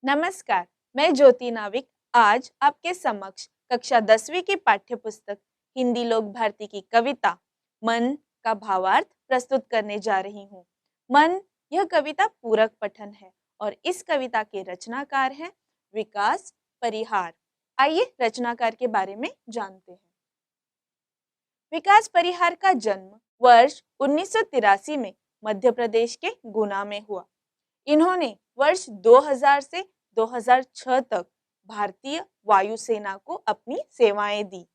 नमस्कार, मैं ज्योति नाविक आज आपके समक्ष कक्षा 10वीं की पाठ्यपुस्तक हिंदी लोक भारती की कविता मन का भावार्थ प्रस्तुत करने जा रही हूँ। मन यह कविता पूरक पठन है और इस कविता के रचनाकार हैं विकास परिहार। आइए रचनाकार के बारे में जानते हैं। विकास परिहार का जन्म वर्ष 1983 में मध्य प्रदेश के गुना में हुआ। इन्होंने वर्ष 2000 से 2006 तक भारतीय वायुसेना को अपनी सेवाएं दी।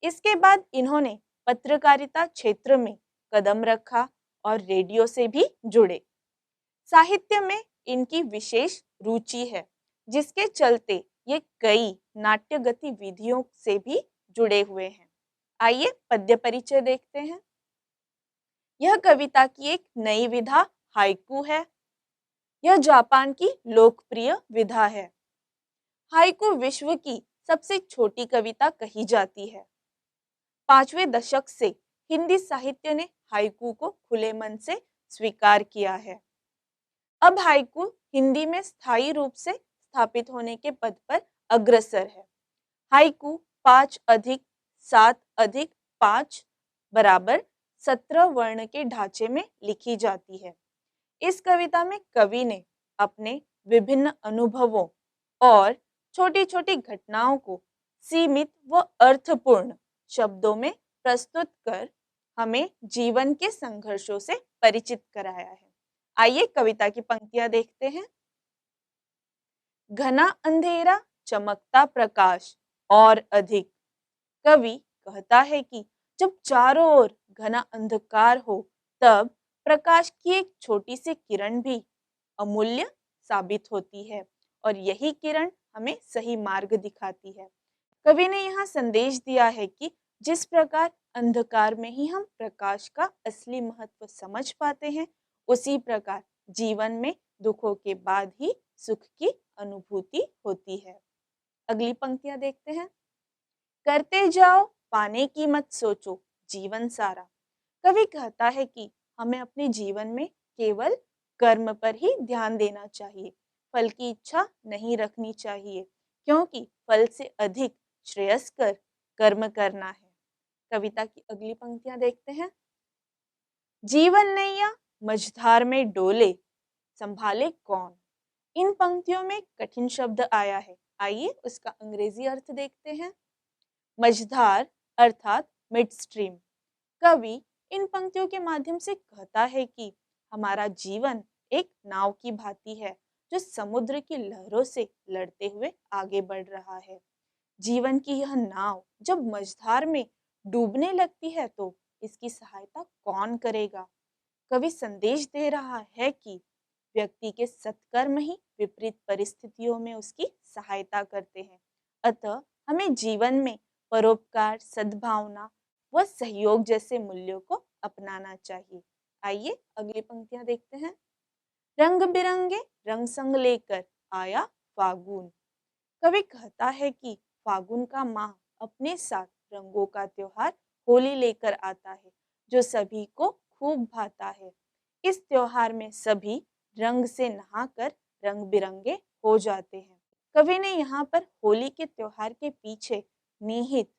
इसके बाद इन्होंने पत्रकारिता क्षेत्र में कदम रखा और रेडियो से भी जुड़े। साहित्य में इनकी विशेष रुचि है, जिसके चलते ये कई नाट्य गतिविधियों से भी जुड़े हुए हैं। आइए पद्य परिचय देखते हैं। यह कविता की एक नई विधा हाइकू है। यह जापान की लोकप्रिय विधा है। हाइकू विश्व की सबसे छोटी कविता कही जाती है। 5वें दशक से हिंदी साहित्य ने हाइकू को खुले मन से स्वीकार किया है। अब हाइकू हिंदी में स्थायी रूप से स्थापित होने के पद पर अग्रसर है। हाइकू 5 अधिक 7 अधिक 5 बराबर 17 वर्ण के ढांचे में लिखी जाती है। इस कविता में कवि ने अपने विभिन्न अनुभवों और छोटी-छोटी घटनाओं को सीमित व अर्थपूर्ण शब्दों में प्रस्तुत कर हमें जीवन के संघर्षों से परिचित कराया है। आइए कविता की पंक्तियां देखते हैं। घना अंधेरा चमकता प्रकाश और अधिक। कवि कहता है कि जब चारों ओर घना अंधकार हो तब प्रकाश की एक छोटी सी किरण भी अमूल्य साबित होती है और यही किरण हमें सही मार्ग दिखाती है। कवि ने यहाँ संदेश दिया है कि जिस प्रकार अंधकार में ही हम प्रकाश का असली महत्व समझ पाते हैं, उसी प्रकार जीवन में दुखों के बाद ही सुख की अनुभूति होती है। अगली पंक्तियां देखते हैं। करते जाओ पाने की मत सोचो जीवन सारा। कवि कहता है कि हमें अपने जीवन में केवल कर्म पर ही ध्यान देना चाहिए, फल की इच्छा नहीं रखनी चाहिए, क्योंकि फल से अधिक श्रेयस्कर कर्म करना है। कविता की अगली पंक्तियां देखते हैं। जीवन नैया मझधार में डोले संभाले कौन। इन पंक्तियों में कठिन शब्द आया है। आइए उसका अंग्रेजी अर्थ देखते हैं। मझधार अर्थात मिड स्ट्रीम। कवि इन पंक्तियों के माध्यम से कहता है कि हमारा जीवन एक नाव की भांति है, जो समुद्र की लहरों से लड़ते हुए आगे बढ़ रहा है। जीवन की यह नाव जब मझधार में डूबने लगती है तो इसकी सहायता कौन करेगा। कवि संदेश दे रहा है कि व्यक्ति के सत्कर्म ही विपरीत परिस्थितियों में उसकी सहायता करते हैं। अतः हमें जीवन में परोपकार, सद्भावना व सहयोग जैसे मूल्यों को अपनाना चाहिए। आइए अगली पंक्तियां देखते हैं। रंग बिरंगे रंग संग लेकर आया फागुन। कवि कहता है कि फागुन का माह अपने साथ रंगों का त्योहार होली लेकर आता है, जो सभी को खूब भाता है। इस त्योहार में सभी रंग से नहाकर रंग बिरंगे हो जाते हैं। कवि ने यहाँ पर होली के त्योहार के पीछे निहित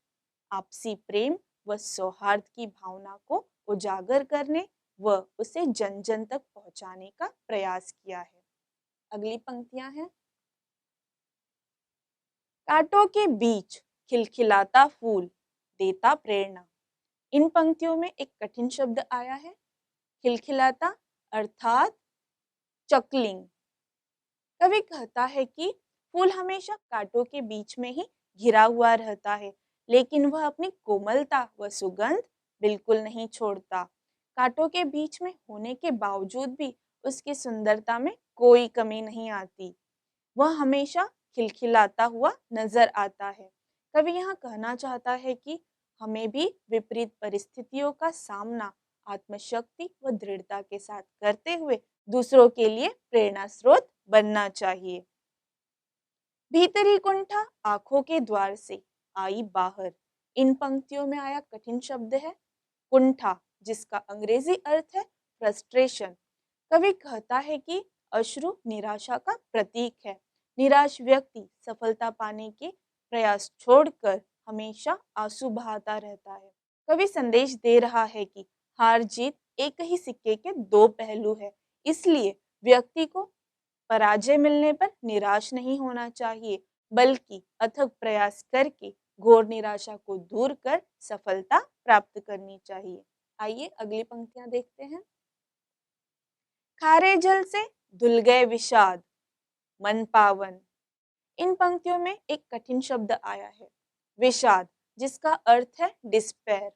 आपसी प्रेम व सौहार्द की भावना को उजागर करने व उसे जन जन तक पहुंचाने का प्रयास किया है। अगली पंक्तियां हैं। कांटों के बीच खिलखिलाता फूल देता प्रेरणा। इन पंक्तियों में एक कठिन शब्द आया है, खिलखिलाता अर्थात चकलिंग। कवि कहता है कि फूल हमेशा कांटों के बीच में ही घिरा हुआ रहता है, लेकिन वह अपनी कोमलता व सुगंध बिल्कुल नहीं छोड़ता। कांटों के बीच में होने के बावजूद भी उसकी सुंदरता में कोई कमी नहीं आती। वह हमेशा खिलखिलाता हुआ नजर आता है। कवि यहाँ कहना चाहता है कि हमें भी विपरीत परिस्थितियों का सामना आत्मशक्ति व दृढ़ता के साथ करते हुए दूसरों के लिए प्रेरणा स्रोत बनना चाहिए। भीतरी कुंठा आंखों के द्वार से आई बाहर। इन पंक्तियों में आया कठिन शब्द है कुंठा, जिसका अंग्रेजी अर्थ है फ्रस्ट्रेशन। कवि कहता है कि अश्रु निराशा का प्रतीक है। निराश व्यक्ति सफलता पाने के प्रयास छोड़कर हमेशा आंसू बहाता रहता है। कवि संदेश दे रहा है कि हार जीत एक ही सिक्के के दो पहलू है, इसलिए व्यक्ति को पराजय मिलने पर निराश नहीं होना चाहिए, बल्कि अथक प्रयास करके घोर निराशा को दूर कर सफलता प्राप्त करनी चाहिए। आइए अगली पंक्तियां देखते हैं। खारे जल से धुल गए विषाद, मन पावन। इन पंक्तियों में एक कठिन शब्द आया है, विषाद, जिसका अर्थ है डिस्पेयर।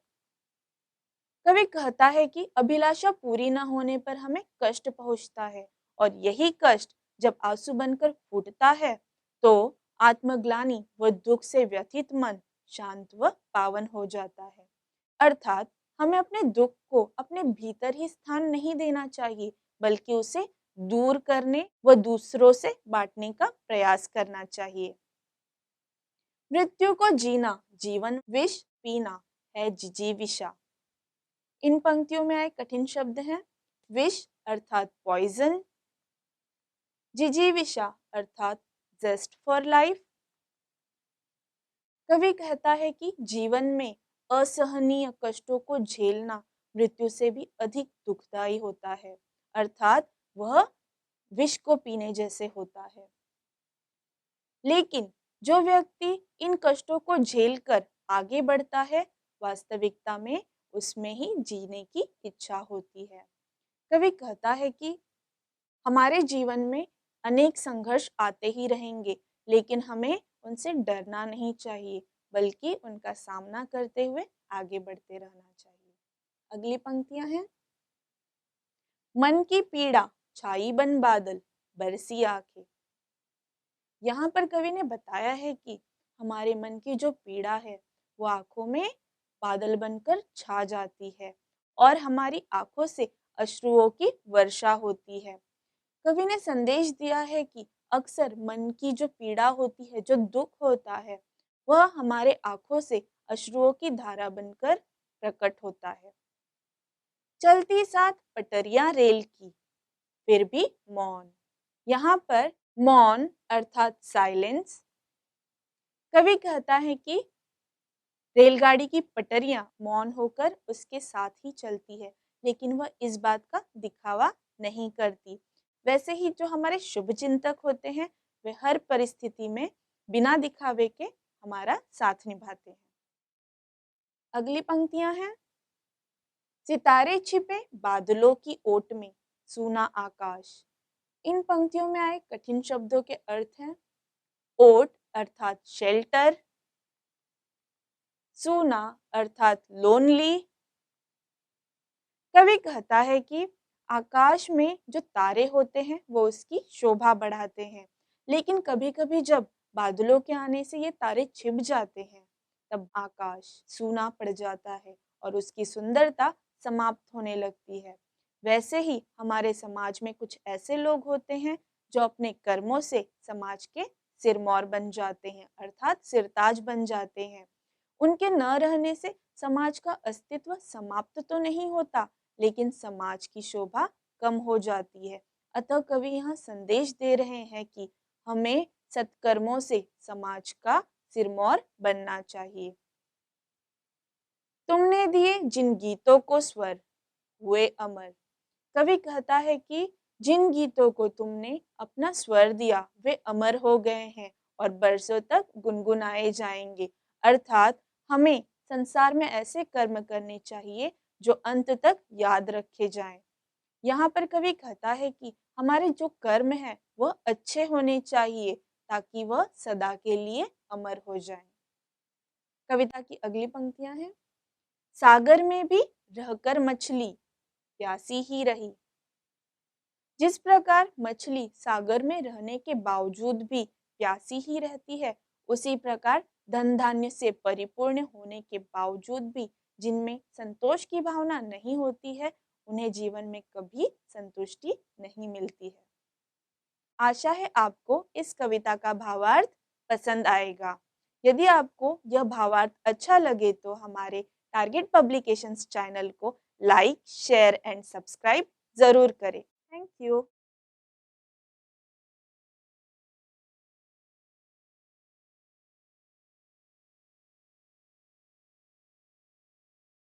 कवि कहता है कि अभिलाषा पूरी न होने पर हमें कष्ट पहुंचता है, और यही कष्ट जब आंसू बनकर फूटता है तो आत्मग्लानि व दुख से व्यथित मन शांत व पावन हो जाता है। अर्थात हमें अपने दुख को अपने भीतर ही स्थान नहीं देना चाहिए, बल्कि उसे दूर करने व दूसरों से बांटने का प्रयास करना चाहिए। मृत्यु को जीना जीवन विष पीना है जिजीविषा। इन पंक्तियों में आए कठिन शब्द हैं, विष अर्थात पॉइजन, जिजीविषा अर्थात जेस्ट फॉर लाइफ। कवि कहता है कि जीवन में असहनीय कष्टों को झेलना मृत्यु से भी अधिक दुखदायी होता है, अर्थात वह विष को पीने जैसे होता है। लेकिन जो व्यक्ति इन कष्टों को झेलकर आगे बढ़ता है, वास्तविकता में उसमें ही जीने की इच्छा होती है। कवि कहता है कि हमारे जीवन में अनेक संघर्ष आते ही रहेंगे, लेकिन हमें उनसे डरना नहीं चाहिए, बल्कि उनका सामना करते हुए आगे बढ़ते रहना चाहिए। अगली पंक्तियां हैं। मन की पीड़ा छाई बन बादल, बरसी आंखें। यहाँ पर कवि ने बताया है कि हमारे मन की जो पीड़ा है वो आंखों में बादल बनकर छा जाती है और हमारी आंखों से अश्रुओं की वर्षा होती है। कवि ने संदेश दिया है कि अक्सर मन की जो पीड़ा होती है, जो दुख होता है, वह हमारे आंखों से अश्रुओं की धारा बनकर प्रकट होता है। चलती साथ पटरियां रेल की, फिर भी मौन। यहाँ पर मौन अर्थात साइलेंस। कवि कहता है कि रेलगाड़ी की पटरियां मौन होकर उसके साथ ही चलती है, लेकिन वह इस बात का दिखावा नहीं करती। वैसे ही जो हमारे शुभ चिंतक होते हैं, वे हर परिस्थिति में बिना दिखावे के हमारा साथ निभाते हैं। अगली पंक्तियां हैं। सितारे छिपे बादलों की ओट में, सूना आकाश। इन पंक्तियों में आए कठिन शब्दों के अर्थ हैं, ओट अर्थात शेल्टर, सूना अर्थात लोनली। कवि कहता है कि आकाश में जो तारे होते हैं वो उसकी शोभा बढ़ाते हैं, लेकिन कभी-कभी जब बादलों के आने से ये तारे छिप जाते हैं, तब आकाश सूना पड़ जाता है और उसकी सुंदरता समाप्त होने लगती है। वैसे ही हमारे समाज में कुछ ऐसे लोग होते हैं जो अपने कर्मों से समाज के सिरमौर बन जाते हैं, अर्थात सिरताज बन जाते हैं। उनके न रहने से समाज का अस्तित्व समाप्त तो नहीं होता, लेकिन समाज की शोभा कम हो जाती है। अतः कवि यहाँ संदेश दे रहे हैं कि हमें सत्कर्मों से समाज का सिरमौर बनना चाहिए। तुमने दिए जिन गीतों को स्वर, हुए अमर। कवि कहता है कि जिन गीतों को तुमने अपना स्वर दिया वे अमर हो गए हैं और बरसों तक गुनगुनाए जाएंगे। अर्थात हमें संसार में ऐसे कर्म करने चाहिए जो अंत तक याद रखे जाएं। यहाँ पर कवि कहता है कि हमारे जो कर्म हैं वह अच्छे होने चाहिए ताकि वह सदा के लिए अमर हो जाएं। कविता की अगली पंक्तियां हैं। सागर में भी रहकर मछली प्यासी ही रही। जिस प्रकार मछली सागर में रहने के बावजूद भी प्यासी ही रहती है, उसी प्रकार धन धान्य से परिपूर्ण होने के बावजूद भी जिनमें संतोष की भावना नहीं होती है, उन्हें जीवन में कभी संतुष्टि नहीं मिलती है। आशा है आपको इस कविता का भावार्थ पसंद आएगा। यदि आपको यह भावार्थ अच्छा लगे तो हमारे टारगेट पब्लिकेशंस चैनल को लाइक, शेयर एंड सब्सक्राइब जरूर करें। Thank you.